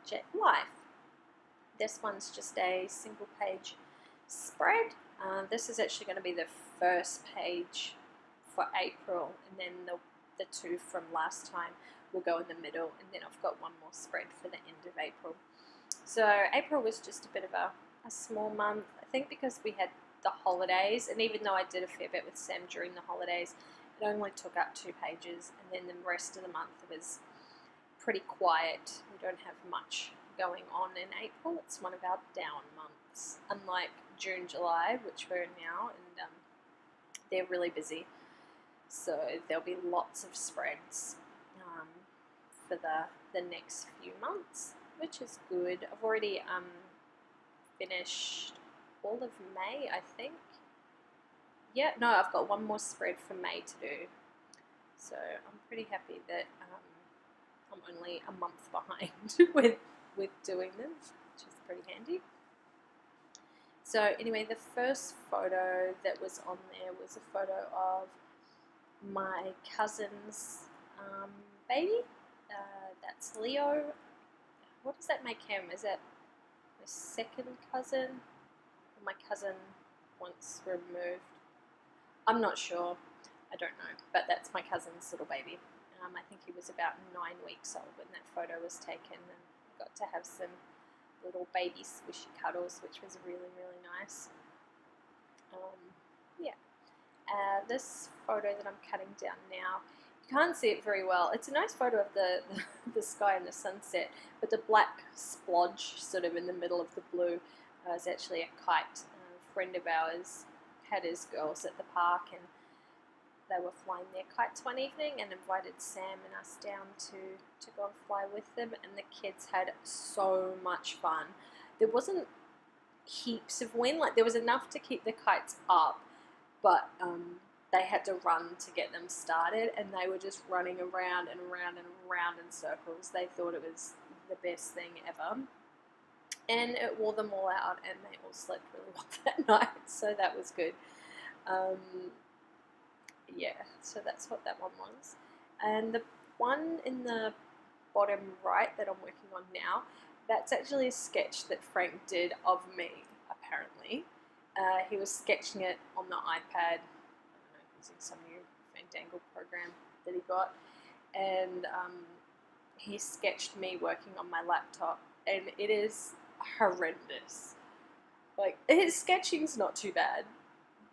Project Life. This one's just a single page spread. This is actually going to be the first page for April, and then the two from last time will go in the middle, and then I've got one more spread for the end of April. So April was just a bit of a small month, I think, because we had the holidays, and even though I did a fair bit with Sam during the holidays, it only took up 2 pages, and then the rest of the month was pretty quiet. We don't have much going on in April. It's one of our down months, unlike June, July, which we're in now, and they're really busy. So there'll be lots of spreads for the next few months, which is good. I've already finished all of May, I think. Yeah, no, I've got one more spread for May to do. So I'm pretty happy that I'm only a month behind with doing them, which is pretty handy. So anyway, the first photo that was on there was a photo of my cousin's baby. That's Leo. What does that make him? Is that my second cousin? Or my cousin once removed? I'm not sure. I don't know. But that's my cousin's little baby. I think he was about 9 weeks old when that photo was taken, and I got to have some little baby squishy cuddles, which was really, really nice. Yeah. This photo that I'm cutting down now, you can't see it very well. It's a nice photo of the sky and the sunset, but the black splodge sort of in the middle of the blue is actually a kite. A friend of ours had his girls at the park, and they were flying their kites one evening and invited Sam and us down to go and fly with them, and the kids had so much fun. There wasn't heaps of wind, like there was enough to keep the kites up, but they had to run to get them started, and they were just running around and around and around in circles. They thought it was the best thing ever, and it wore them all out, and they all slept really well that night, so that was good. Yeah, so that's what that one was. And the one in the bottom right that I'm working on now, that's actually a sketch that Frank did of me, apparently. He was sketching it on the iPad, I don't know, using some new Fandangle program that he got, and he sketched me working on my laptop, and it is horrendous. Like, his sketching's not too bad,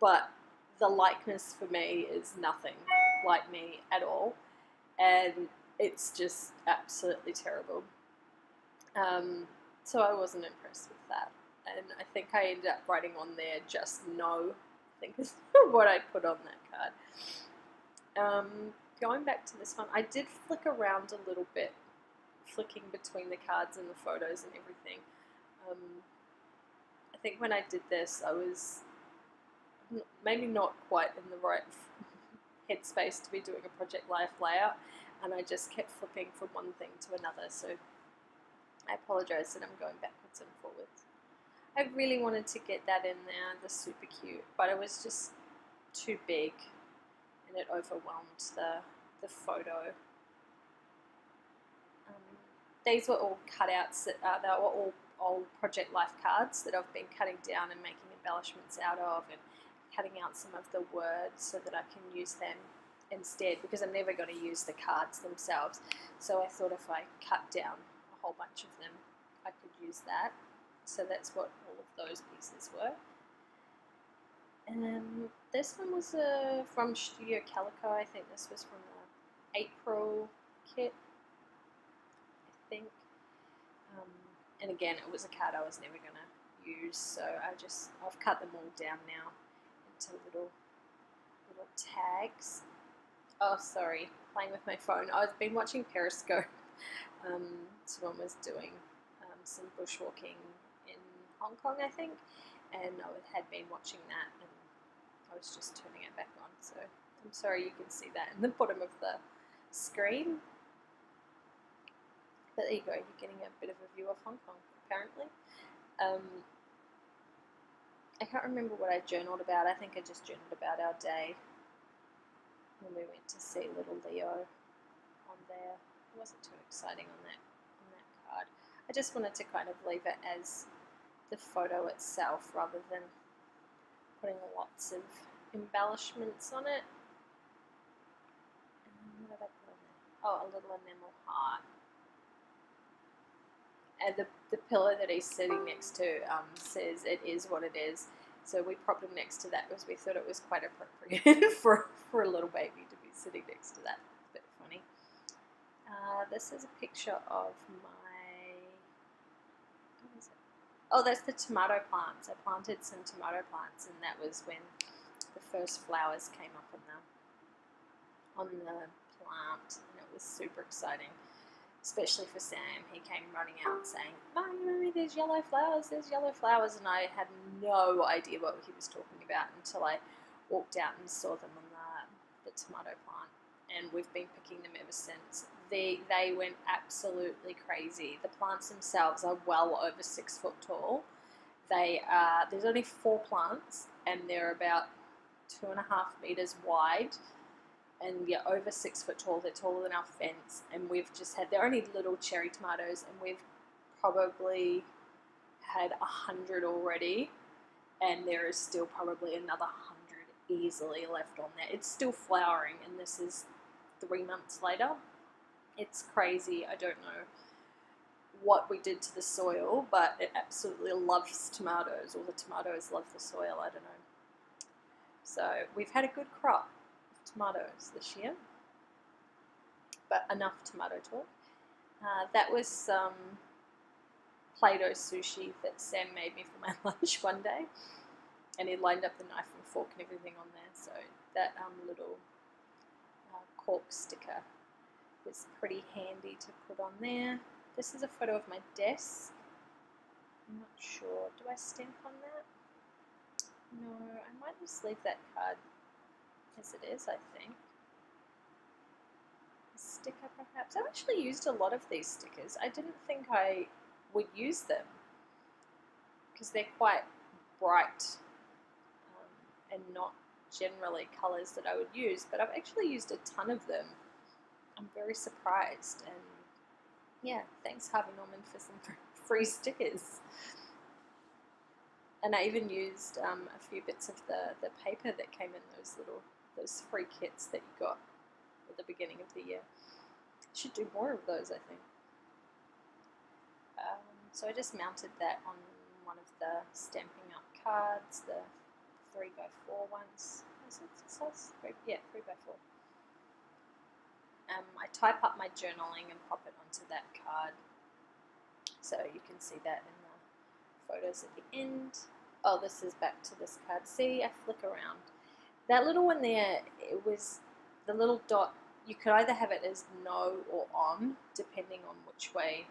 but the likeness for me is nothing like me at all, and it's just absolutely terrible. So I wasn't impressed with that, and I think I ended up writing on there just no, I think is what I put on that card. Going back to this one, I did flick around a little bit, flicking between the cards and the photos and everything. I think when I did this, I was maybe not quite in the right headspace to be doing a Project Life layout, and I just kept flipping from one thing to another, so I apologise that I'm going backwards and forwards. I really wanted to get that in there, the super cute, but it was just too big and it overwhelmed the photo. These were all cutouts, they were all old Project Life cards that I've been cutting down and making embellishments out of, and cutting out some of the words so that I can use them instead, because I'm never going to use the cards themselves. So I thought if I cut down a whole bunch of them, I could use that. So that's what all of those pieces were. And this one was from Studio Calico. I think this was from the April kit, I think. And again, it was a card I was never going to use, so I've cut them all down now into little tags. Oh, sorry, playing with my phone. I've been watching Periscope. Someone was doing some bushwalking in Hong Kong, I think, and I had been watching that, and I was just turning it back on, so I'm sorry you can see that in the bottom of the screen. But there you go, you're getting a bit of a view of Hong Kong, apparently. I can't remember what I journaled about. I think I just journaled about our day when we went to see little Leo on there. It wasn't too exciting on that card. I just wanted to kind of leave it as the photo itself rather than putting lots of embellishments on it. And what did I put on there? Oh, a little enamel heart. And the pillow that he's sitting next to says it is what it is. So we propped him next to that because we thought it was quite appropriate for a little baby to be sitting next to that. It's a bit funny. This is a picture of my, what is it? Oh, that's the tomato plants. I planted some tomato plants, and that was when the first flowers came up on the plant, and it was super exciting. Especially for Sam, he came running out saying, "Mommy, there's yellow flowers, and I had no idea what he was talking about until I walked out and saw them on the tomato plant, and we've been picking them ever since. They went absolutely crazy. The plants themselves are well over 6 foot tall. There's only 4 plants, and they're about 2.5 meters wide. And yeah, over 6 foot tall. They're taller than our fence, and they're only little cherry tomatoes, and we've probably had 100 already, and there is still probably another 100 easily left on there. It's still flowering, and this is 3 months later. It's crazy. I don't know what we did to the soil, but it absolutely loves tomatoes, or the tomatoes love the soil, I don't know. So we've had a good crop tomatoes this year, but enough tomato talk. That was some Play-Doh sushi that Sam made me for my lunch one day, and he lined up the knife and fork and everything on there, so that little cork sticker was pretty handy to put on there. This is a photo of my desk. I'm not sure, do I stamp on that? No, I might just leave that card as it is, I think. A sticker perhaps. I've actually used a lot of these stickers. I didn't think I would use them because they're quite bright and not generally colours that I would use, but I've actually used a ton of them. I'm very surprised, and yeah, thanks Harvey Norman for some free stickers. And I even used a few bits of the paper that came in those free kits that you got at the beginning of the year. Should do more of those, I think. So I just mounted that on one of the Stampin' Up cards, the 3x4 ones. Is it size? Yeah, 3x4. I type up my journaling and pop it onto that card, so you can see that in the photos at the end. Oh, this is back to this card. See, I flick around. That little one there, it was the little dot. You could either have it as no or on, depending on which way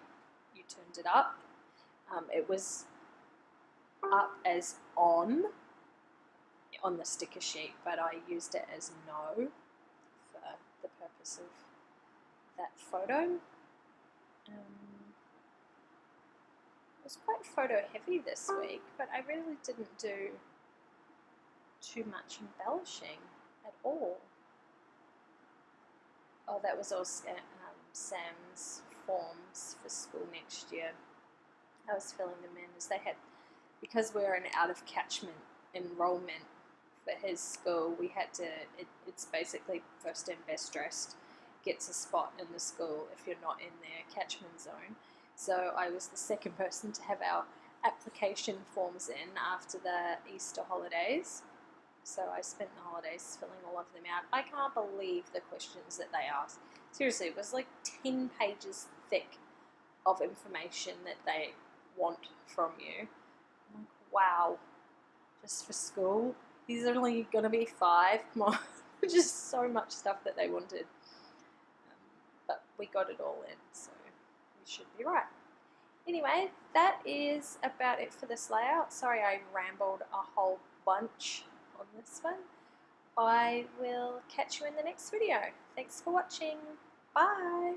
you turned it up. It was up as on the sticker sheet, but I used it as no for the purpose of that photo. It was quite photo heavy this week, but I really didn't do too much embellishing at all. Oh, that was all Sam's forms for school next year. I was filling them in as they had, because we're an out of catchment enrollment for his school, we had to, it's basically first and best dressed gets a spot in the school if you're not in their catchment zone. So I was the second person to have our application forms in after the Easter holidays. So I spent the holidays filling all of them out. I can't believe the questions that they asked. Seriously, it was like 10 pages thick of information that they want from you. I'm like, wow, just for school? These are only going to be 5. Come on. Just so much stuff that they wanted. But we got it all in, so we should be right. Anyway, that is about it for this layout. Sorry I rambled a whole bunch on this one. I will catch you in the next video. Thanks for watching. Bye.